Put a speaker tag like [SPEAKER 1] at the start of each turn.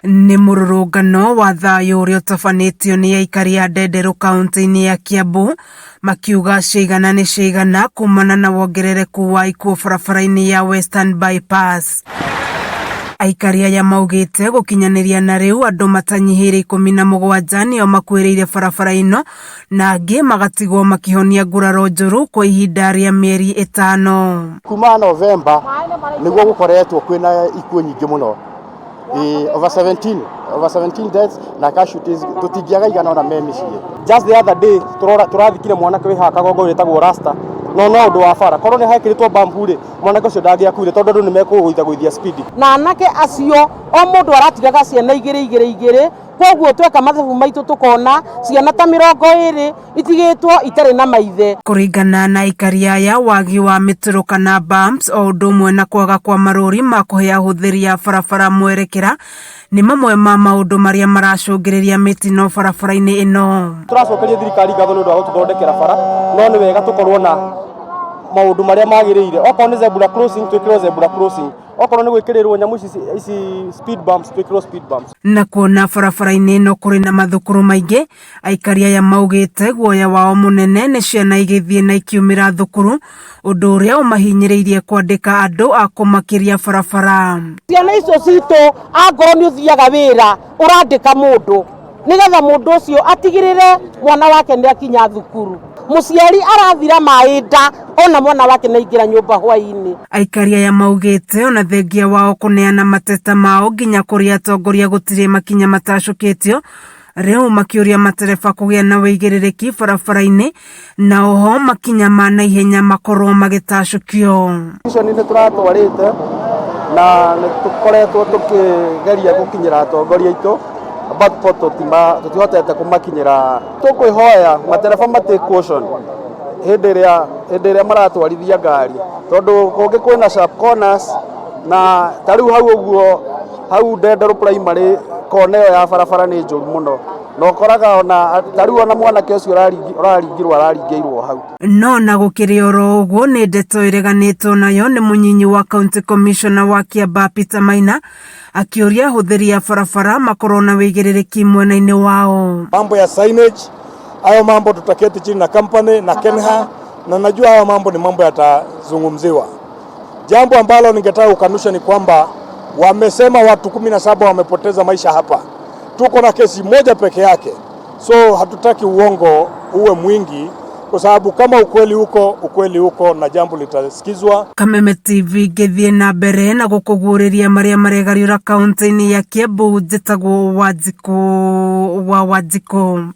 [SPEAKER 1] Nĩ mũrũrũngano wa thayũ ũrĩa ũtabanĩtio nĩ aikari a Ndenderu kaunti-inĩ ya Kiambu makiuga ciigana nĩ ciigana kumana na wongerereku wa ikuũ barabara-inĩ ya Western Bypass. Aikari aya maugĩte gũkinyanĩria na rĩu andũ matanyihĩire 17 nĩo makuĩrĩire barabara ĩno na angĩ magatigwo makihonia nguraro njũru kwa ihinda rĩa mĩeri 5.
[SPEAKER 2] Kuma November nĩguo gũkoretwo kwĩna ikuũ nyingĩ mũno. Over 17 deaths na casualties tutingiaga igana ona memiciĩ. Just the other day tũrathikire mwanake wĩ haha Kagongo wĩtagwo Rasta no ũndũ wa bara korwo nĩ hekĩrĩtwo bambure mwanake ũcio ndangĩakuire tondũ andũ nĩ mekũgũithagũithia speed
[SPEAKER 3] na anake acio o mũndũ aratigaga ciana igĩrĩ koguo tweka mathabu maitũ tukona ciana ta 20 itigĩtwo itarĩ na maithe.
[SPEAKER 1] Kũringana na aikari aya wagi wa mĩtũrũ kana bumps o ũndũ ũmwe na kwaga kwa marũri ma kũhe ahũthĩri a barabara mwerekera nĩ mamwe ma maũndũ marĩa maracũngĩrĩria mĩtino barabara-inĩ ĩno.
[SPEAKER 2] Tũracokeria thirikari ngatho nĩ ũndũ wa gũtũthondekera bara no nĩ wega tũkorwo na maũndũ marĩa magĩrĩire okorwo nĩ zebra crossing twĩkĩrwo zebra crossing okorwo nĩ gwĩkĩrĩrwo nyamũ ici speed bumps twĩkĩrwo speed bumps. Na
[SPEAKER 1] kuona barabara-inĩ ĩno kũrĩ na mathukuru maingĩ aikari aya maugĩte guoya wao mũnene nĩ ciana igĩthiĩ na ikiumĩra thukuru ũndũ ũrĩa ũmahinyĩrĩirie kwandĩka andũ a kũmakĩria barabara.
[SPEAKER 3] Ciana icio citũ angorwo nĩ ũthiaga wĩra ũrandĩka mũndũ nĩgetha mũndũ ũcio atigĩrĩre mwana wake nĩ akinya thukuru. Mũciari arathira maĩ nda ona mwana wake naingĩra nyũmba hwaĩ-inĩ.
[SPEAKER 1] Aikari aya maugĩte ona thengia wao kũneana mateta mao nginya kũrĩ atongoria gũtirĩ makinya matacũkĩtio rĩu makĩũria matereba kũgĩa na wĩigĩrĩrĩki barabara-inĩ na oho makinya ma naihenya makorwo magĩtacũkio.
[SPEAKER 2] Nĩ tũratwarĩte na nĩ tũkoretwo tũkĩgeria gũkinyĩra atongoria aitũ but tutihotete kumakinyĩra. Tũkwĩhoya matereba matake caution hĩndĩ ĩrĩa maratwarithia ngari tondũ kũngĩ kwĩna sharp corners na tarĩu hau ũguo hau Ndenderu primary kona ĩyo ya barabara nĩ njũru mũno na ũkoraga ona tarĩu ona mwanake ũcio araringĩirwo hau.
[SPEAKER 1] No na gũkĩrĩ oro ũguo nĩ ndeto ĩreganĩtwo nayo nĩ mũnyinyi wa county commissioner wa Kiambaa Peter Maina akĩũria ahũthĩri a barabara makorwo na wĩigĩrĩrĩki mwena-inĩ wao.
[SPEAKER 4] Mambo ya signage hayo mambo tutaketi chini na company na Kenha na najua hayo mambo ni mambo yatazungumziwa. Jambo ambalo ningetaka kukanusha ni kwamba wamesema watu 17 wamepoteza maisha hapa. Tuko na kesi moja peke yake. So hatutaki uongo uwe mwingi kwa sababu kama ukweli huko na jambo litasikizwa.
[SPEAKER 1] Kameme TV gĩthiĩ na mbere na gũkũguũrĩria marĩa maregariũra kaunti-inĩ ya Kiambu njĩtagwo Wanjikũ wa Wanjikũ.